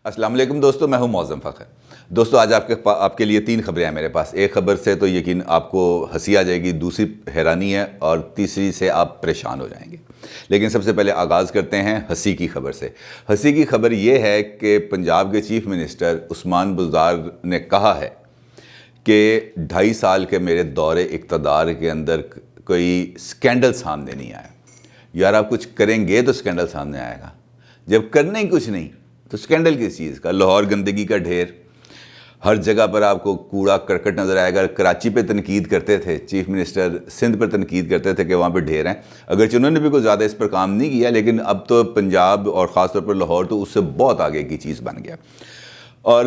السلام علیکم دوستو، میں ہوں معظم فخر۔ دوستو آج آپ کے لیے 3 خبریں ہیں میرے پاس۔ ایک خبر سے تو یقین آپ کو ہنسی آ جائے گی، دوسری حیرانی ہے اور تیسری سے آپ پریشان ہو جائیں گے۔ لیکن سب سے پہلے آغاز کرتے ہیں ہنسی کی خبر سے۔ ہنسی کی خبر یہ ہے کہ پنجاب کے چیف منسٹر عثمان بزدار نے کہا ہے کہ 2.5 سال کے میرے دور اقتدار کے اندر کوئی سکینڈل سامنے نہیں آیا۔ یار آپ کچھ کریں گے تو سکینڈل سامنے آئے گا، جب کرنے ہی کچھ نہیں تو سکینڈل کس چیز کا؟ لاہور گندگی کا ڈھیر، ہر جگہ پر آپ کو کوڑا کرکٹ نظر آئے گا۔ کراچی پہ تنقید کرتے تھے چیف منسٹر، سندھ پر تنقید کرتے تھے کہ وہاں پہ ڈھیر ہیں، اگرچہ انہوں نے بھی کوئی زیادہ اس پر کام نہیں کیا، لیکن اب تو پنجاب اور خاص طور پر لاہور تو اس سے بہت آگے کی چیز بن گیا۔ اور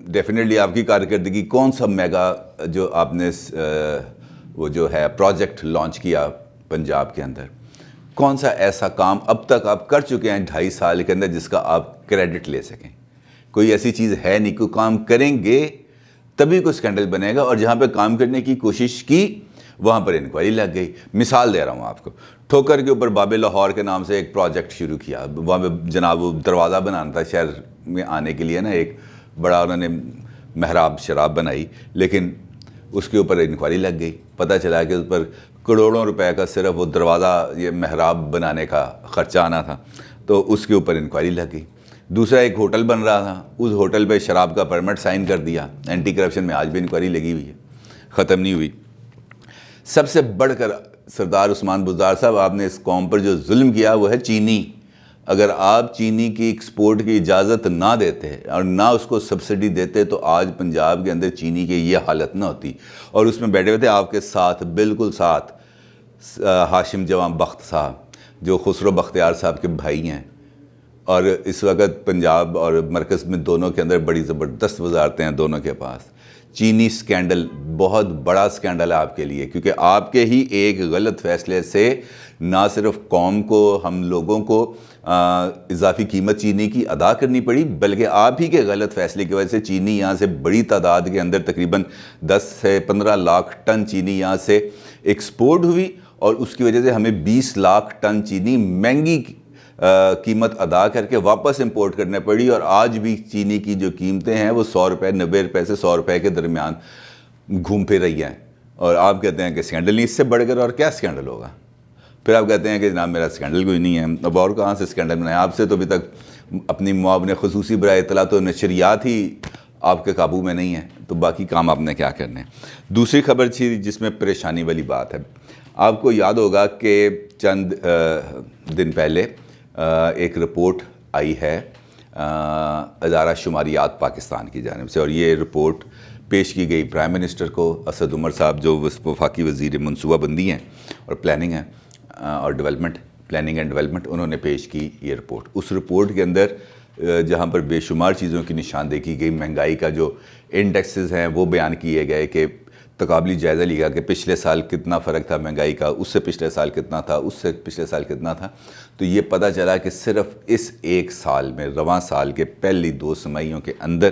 ڈیفینیٹلی آپ کی کارکردگی کون سا میگا جو آپ نے وہ جو ہے پروجیکٹ لانچ کیا پنجاب کے اندر، کون سا ایسا کام اب تک آپ کر چکے ہیں 2.5 سال کے اندر جس کا آپ کریڈٹ لے سکیں؟ کوئی ایسی چیز ہے نہیں۔ کوئی کام کریں گے تبھی کوئی سکینڈل بنے گا، اور جہاں پہ کام کرنے کی کوشش کی وہاں پر انکوائری لگ گئی۔ مثال دے رہا ہوں آپ کو، ٹھوکر کے اوپر باب لاہور کے نام سے ایک پروجیکٹ شروع کیا، وہاں پہ جناب وہ دروازہ بنانا تھا شہر میں آنے کے لیے نا، ایک بڑا انہوں نے محراب شراب بنائی، لیکن اس کے اوپر انکوائری لگ گئی۔ پتہ چلا کہ اس پر کروڑوں روپے کا صرف وہ دروازہ یہ محراب بنانے کا خرچہ آنا تھا، تو اس کے اوپر انکوائری لگ گئی۔ دوسرا ایک ہوٹل بن رہا تھا، اس ہوٹل پہ شراب کا پرمٹ سائن کر دیا، اینٹی کرپشن میں آج بھی انکوائری لگی ہوئی ہے، ختم نہیں ہوئی۔ سب سے بڑھ کر سردار عثمان بزدار صاحب، آپ نے اس قوم پر جو ظلم کیا وہ ہے چینی۔ اگر آپ چینی کی ایکسپورٹ کی اجازت نہ دیتے اور نہ اس کو سبسڈی دیتے تو آج پنجاب کے اندر چینی کی یہ حالت نہ ہوتی۔ اور اس میں بیٹھے ہوئے تھے آپ کے ساتھ، بالکل ساتھ، ہاشم جوان بخت صاحب جو خسرو بختیار صاحب کے بھائی ہیں، اور اس وقت پنجاب اور مرکز میں دونوں کے اندر بڑی زبردست وزارتیں ہیں دونوں کے پاس۔ چینی سکینڈل بہت بڑا سکینڈل ہے آپ کے لیے، کیونکہ آپ کے ہی ایک غلط فیصلے سے نہ صرف قوم کو، ہم لوگوں کو اضافی قیمت چینی کی ادا کرنی پڑی، بلکہ آپ ہی کے غلط فیصلے کی وجہ سے چینی یہاں سے بڑی تعداد کے اندر تقریباً 10 سے 15 لاکھ ٹن چینی یہاں سے ایکسپورٹ ہوئی، اور اس کی وجہ سے ہمیں 20 لاکھ ٹن چینی مہنگی قیمت ادا کر کے واپس امپورٹ کرنے پڑی، اور آج بھی چینی کی جو قیمتیں ہیں وہ 100 روپے، 90 روپے سے 100 روپے کے درمیان گھوم پھر رہی ہیں، اور آپ کہتے ہیں کہ سکینڈل نہیں۔ اس سے بڑھ کر اور کیا سکینڈل ہوگا؟ پھر آپ کہتے ہیں کہ جناب میرا سکینڈل کوئی نہیں ہے، اب اور کہاں سے سکینڈل بنایا؟ آپ سے تو ابھی تک اپنی معاون خصوصی برائے اطلاعات و نشریات ہی آپ کے قابو میں نہیں ہیں، تو باقی کام آپ نے کیا کرنے ہیں؟ دوسری خبر تھی جس میں پریشانی والی بات ہے، آپ کو یاد ہوگا کہ چند دن پہلے ایک رپورٹ آئی ہے ادارہ شماریات پاکستان کی جانب سے، اور یہ رپورٹ پیش کی گئی پرائم منسٹر کو، اسد عمر صاحب جو وفاقی وزیر منصوبہ بندی ہیں اور پلاننگ ہیں اور ڈیولپمنٹ، پلاننگ اینڈ ڈیولپمنٹ، انہوں نے پیش کی یہ رپورٹ۔ اس رپورٹ کے اندر جہاں پر بے شمار چیزوں کی نشاندہی کی گئی، مہنگائی کا جو انڈیکسز ہیں وہ بیان کیے گئے کہ تقابلی جائزہ لیا کہ پچھلے سال کتنا فرق تھا مہنگائی کا، اس سے پچھلے سال کتنا تھا، اس سے پچھلے سال کتنا تھا، تو یہ پتہ چلا کہ صرف اس ایک سال میں، رواں سال کے پہلی 2 سمائیوں کے اندر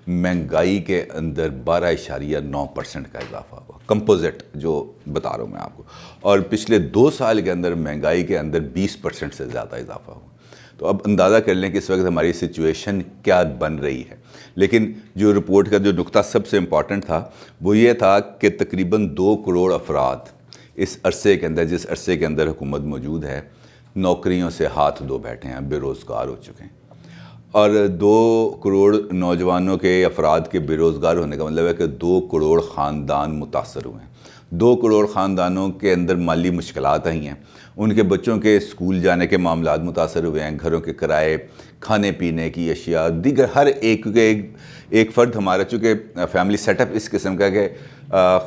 مہنگائی کے اندر 12.9% کا اضافہ ہوا، کمپوزٹ جو بتا رہا ہوں میں آپ کو، اور پچھلے 2 سال کے اندر مہنگائی کے اندر 20% سے زیادہ اضافہ ہوا۔ تو اب اندازہ کر لیں کہ اس وقت ہماری سچویشن کیا بن رہی ہے۔ لیکن جو رپورٹ کا جو نقطہ سب سے امپورٹنٹ تھا وہ یہ تھا کہ تقریباً 2 کروڑ افراد اس عرصے کے اندر، جس عرصے کے اندر حکومت موجود ہے، نوکریوں سے ہاتھ دھو بیٹھے ہیں، بے روزگار ہو چکے ہیں، اور 2 کروڑ نوجوانوں کے، افراد کے بے روزگار ہونے کا مطلب ہے کہ 2 کروڑ خاندان متاثر ہوئے ہیں۔ 2 کروڑ خاندانوں کے اندر مالی مشکلات آئی ہیں، ان کے بچوں کے اسکول جانے کے معاملات متاثر ہوئے ہیں، گھروں کے کرائے، کھانے پینے کی اشیاء، دیگر ہر ایک فرد ہمارا، چونکہ فیملی سیٹ اپ اس قسم کا کہ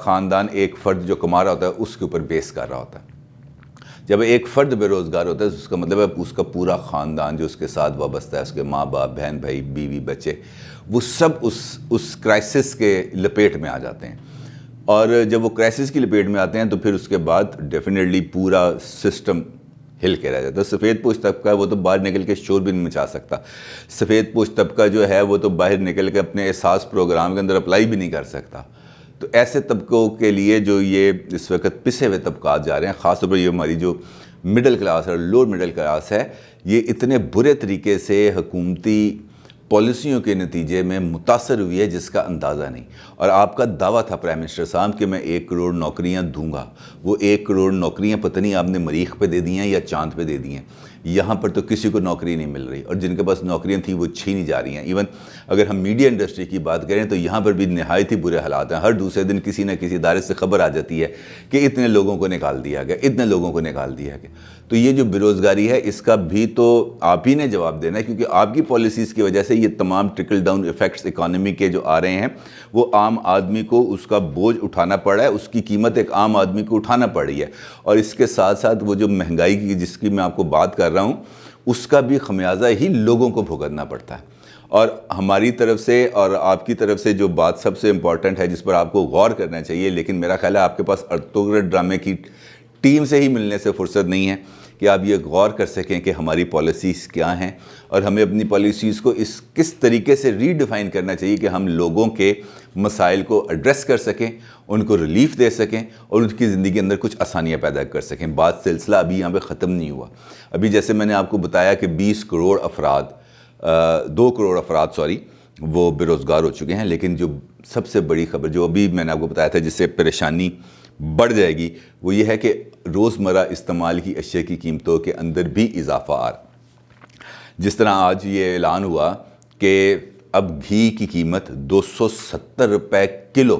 خاندان ایک فرد جو کما رہا ہوتا ہے اس کے اوپر بیس کر رہا ہوتا ہے۔ جب ایک فرد بے روزگار ہوتا ہے تو اس کا مطلب ہے اس کا پورا خاندان جو اس کے ساتھ وابستہ ہے، اس کے ماں باپ، بہن بھائی، بیوی، بچے، وہ سب اس کرائسس کے لپیٹ میں آ جاتے ہیں، اور جب وہ کرائسس کی لپیٹ میں آتے ہیں تو پھر اس کے بعد ڈیفینیٹلی پورا سسٹم ہل کے رہ جاتا ہے۔ سفید پوش طبقہ وہ تو باہر نکل کے شور بھی نہیں مچا سکتا، سفید پوش طبقہ جو ہے وہ تو باہر نکل کے اپنے احساس پروگرام کے اندر اپلائی بھی نہیں کر سکتا۔ تو ایسے طبقوں کے لیے جو یہ اس وقت پسے ہوئے طبقات جا رہے ہیں، خاص طور پر یہ ہماری جو مڈل کلاس اور لوور مڈل کلاس ہے، یہ اتنے برے طریقے سے حکومتی پالیسیوں کے نتیجے میں متاثر ہوئی ہے جس کا اندازہ نہیں. اور آپ کا دعویٰ تھا پرائم منسٹر صاحب کہ میں 1 کروڑ نوکریاں دوں گا. وہ 1 کروڑ نوکریاں پتہ نہیں آپ نے مریخ پہ دے دی ہیں یا چاند پہ دے دی ہیں. یہاں پر تو کسی کو نوکری نہیں مل رہی, اور جن کے پاس نوکریاں تھیں وہ چھینی جا رہی ہیں. ایون اگر ہم میڈیا انڈسٹری کی بات کریں تو یہاں پر بھی نہایت ہی برے حالات ہیں. ہر دوسرے دن کسی نہ کسی ادارے سے خبر آ جاتی ہے کہ اتنے لوگوں کو نکال دیا گیا, اتنے لوگوں کو نکال دیا گیا. تو یہ جو بے روزگاری ہے اس کا بھی تو آپ ہی نے جواب دینا ہے, کیونکہ آپ کی پالیسیز کی وجہ سے یہ تمام ٹرکل ڈاؤن ایفیکٹس اکانومی کے جو آ رہے ہیں وہ عام آدمی کو اس کا بوجھ اٹھانا پڑا ہے, اس کی قیمت ایک عام آدمی کو اٹھانا پڑ رہی ہے. اور اس کے ساتھ ساتھ وہ جو مہنگائی کی جس کی میں آپ کو بات کر رہا ہوں اس کا بھی خمیازہ ہی لوگوں کو بھگتنا پڑتا ہے. اور ہماری طرف سے اور آپ کی طرف سے جو بات سب سے امپورٹنٹ ہے جس پر آپ کو غور کرنا چاہیے, لیکن میرا خیال ہے آپ کے پاس ارطغرل ڈرامے کی ٹیم سے ہی ملنے سے فرصت نہیں ہے کہ آپ یہ غور کر سکیں کہ ہماری پالیسیز کیا ہیں, اور ہمیں اپنی پالیسیز کو کس طریقے سے ری ڈیفائن کرنا چاہیے کہ ہم لوگوں کے مسائل کو ایڈریس کر سکیں, ان کو ریلیف دے سکیں اور ان کی زندگی کے اندر کچھ آسانیاں پیدا کر سکیں. بات سلسلہ ابھی یہاں پہ ختم نہیں ہوا. ابھی جیسے میں نے آپ کو بتایا کہ 2 کروڑ افراد وہ بے روزگار ہو چکے ہیں, لیکن جو سب سے بڑی خبر جو ابھی میں نے آپ کو بتایا تھا جس سے پریشانی بڑھ جائے گی وہ یہ ہے کہ روزمرہ استعمال کی اشیاء کی قیمتوں کے اندر بھی اضافہ آ رہا. جس طرح آج یہ اعلان ہوا کہ اب گھی کی قیمت 270 روپے کلو,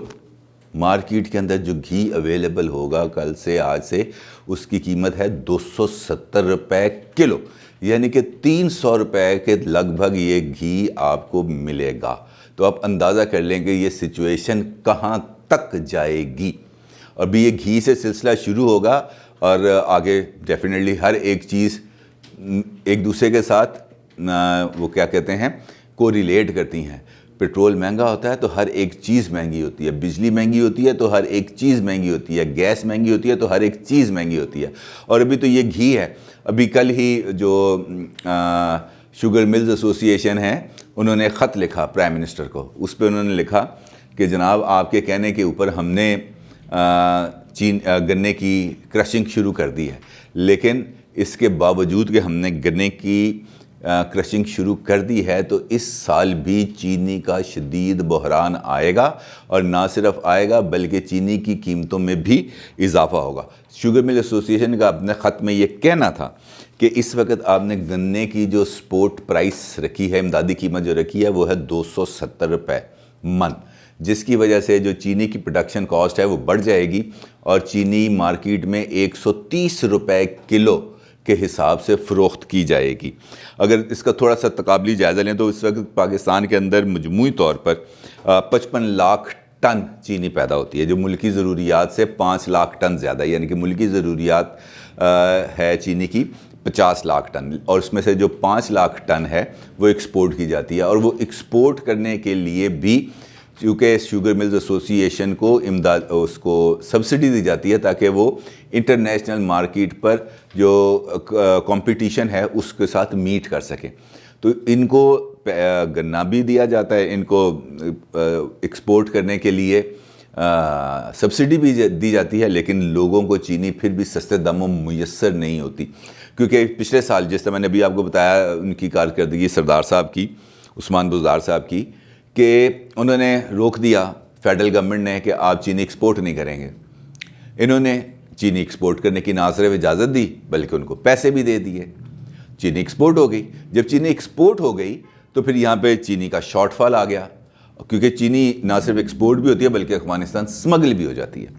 مارکیٹ کے اندر جو گھی اویلیبل ہوگا کل سے آج سے اس کی قیمت ہے 270 روپے کلو, یعنی کہ 300 روپے کے لگ بھگ یہ گھی آپ کو ملے گا. تو آپ اندازہ کر لیں کہ یہ سچویشن کہاں تک جائے گی. ابھی یہ گھی سے سلسلہ شروع ہوگا اور آگے ڈیفینیٹلی ہر ایک چیز ایک دوسرے کے ساتھ وہ کیا کہتے ہیں کو ریلیٹ کرتی ہیں. پیٹرول مہنگا ہوتا ہے تو ہر ایک چیز مہنگی ہوتی ہے, بجلی مہنگی ہوتی ہے تو ہر ایک چیز مہنگی ہوتی ہے, گیس مہنگی ہوتی ہے تو ہر ایک چیز مہنگی ہوتی ہے. اور ابھی تو یہ گھی ہے. ابھی کل ہی جو شوگر ملز ایسوسی ایشن ہے انہوں نے خط لکھا پرائم منسٹر کو. اس پہ انہوں نے لکھا کہ جناب آپ کے کہنے کے اوپر ہم نے گنے کی کرشنگ شروع کر دی ہے, لیکن اس کے باوجود کہ ہم نے گنے کی کرشنگ شروع کر دی ہے تو اس سال بھی چینی کا شدید بحران آئے گا, اور نہ صرف آئے گا بلکہ چینی کی قیمتوں میں بھی اضافہ ہوگا. شوگر مل ایسوسی ایشن کا اپنے خط میں یہ کہنا تھا کہ اس وقت آپ نے گنے کی جو سپورٹ پرائس رکھی ہے, امدادی قیمت جو رکھی ہے وہ ہے 270 روپے من, جس کی وجہ سے جو چینی کی پروڈکشن کاسٹ ہے وہ بڑھ جائے گی اور چینی مارکیٹ میں 130 روپے کلو کے حساب سے فروخت کی جائے گی. اگر اس کا تھوڑا سا تقابلی جائزہ لیں تو اس وقت پاکستان کے اندر مجموعی طور پر 55 لاکھ ٹن چینی پیدا ہوتی ہے, جو ملکی ضروریات سے 5 لاکھ ٹن زیادہ ہے, یعنی کہ ملکی ضروریات ہے چینی کی 50 لاکھ ٹن, اور اس میں سے جو 5 لاکھ ٹن ہے وہ ایکسپورٹ کی جاتی ہے. اور وہ ایکسپورٹ کرنے کے لیے بھی کیونکہ شوگر ملز ایسوسی ایشن کو اس کو سبسڈی دی جاتی ہے تاکہ وہ انٹرنیشنل مارکیٹ پر جو کمپٹیشن ہے اس کے ساتھ میٹ کر سکیں. تو ان کو گنا بھی دیا جاتا ہے, ان کو ایکسپورٹ کرنے کے لیے سبسڈی بھی دی جاتی ہے, لیکن لوگوں کو چینی پھر بھی سستے داموں میسر نہیں ہوتی. کیونکہ پچھلے سال جس طرح میں نے ابھی آپ کو بتایا ان کی کارکردگی سردار صاحب کی, عثمان بزدار صاحب کی, کہ انہوں نے روک دیا فیڈرل گورنمنٹ نے کہ آپ چینی ایکسپورٹ نہیں کریں گے. انہوں نے چینی ایکسپورٹ کرنے کی نہ صرف اجازت دی بلکہ ان کو پیسے بھی دے دیے. چینی ایکسپورٹ ہو گئی. جب چینی ایکسپورٹ ہو گئی تو پھر یہاں پہ چینی کا شارٹ فال آ گیا, کیونکہ چینی نہ صرف ایکسپورٹ بھی ہوتی ہے بلکہ افغانستان سمگل بھی ہو جاتی ہے.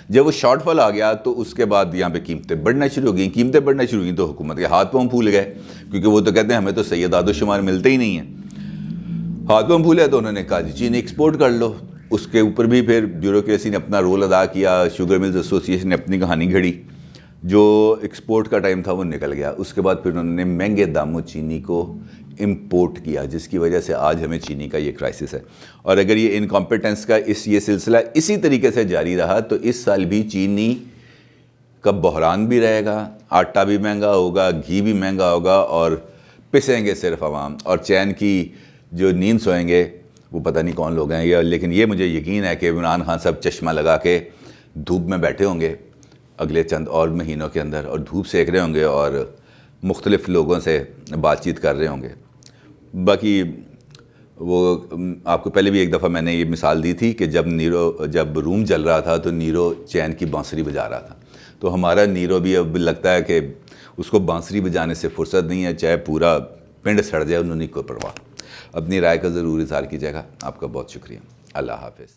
جب وہ شارٹ فال آ گیا تو اس کے بعد یہاں پہ قیمتیں بڑھنا شروع ہو گئیں. قیمتیں بڑھنا شروع ہوئیں تو حکومت کے ہاتھ پاؤں پھول گئے, کیونکہ وہ تو کہتے ہیں ہمیں تو صحیح اعداد و شمار ملتے ہی نہیں ہیں. ہاتھ پاؤں پھولے تو انہوں نے کہا جی چینی ایکسپورٹ کر لو. اس کے اوپر بھی پھر بیوروکریسی نے اپنا رول ادا کیا, شوگر ملز ایسوسی ایشن نے اپنی کہانی گھڑی. جو ایکسپورٹ کا ٹائم تھا وہ نکل گیا. اس کے بعد پھر انہوں نے مہنگے داموں چینی کو امپورٹ کیا, جس کی وجہ سے آج ہمیں چینی کا یہ کرائسس ہے. اور اگر یہ انکمپیٹنس کا یہ سلسلہ اسی طریقے سے جاری رہا تو اس سال بھی چینی کا بحران بھی رہے گا, آٹا بھی مہنگا ہوگا, گھی بھی مہنگا ہوگا, اور پسیں گے صرف عوام, اور چین کی جو نیند سوئیں گے وہ پتہ نہیں کون لوگ ہیں. لیکن یہ مجھے یقین ہے کہ عمران خان صاحب چشمہ لگا کے دھوپ میں بیٹھے ہوں گے اگلے چند اور مہینوں کے اندر, اور دھوپ سیک رہے ہوں گے اور مختلف لوگوں سے بات چیت کر رہے ہوں گے. باقی وہ آپ کو پہلے بھی ایک دفعہ میں نے یہ مثال دی تھی کہ جب روم جل رہا تھا تو نیرو چین کی بانسری بجا رہا تھا، تو ہمارا نیرو بھی اب لگتا ہے کہ اس کو بانسری بجانے سے فرصت نہیں ہے، چاہے پورا پنڈ سڑ جائے، انہوں نے کوئی پرواہ۔ اپنی رائے کا ضرور اظہار کیجیے گا۔ آپ کا بہت شکریہ۔ اللہ حافظ۔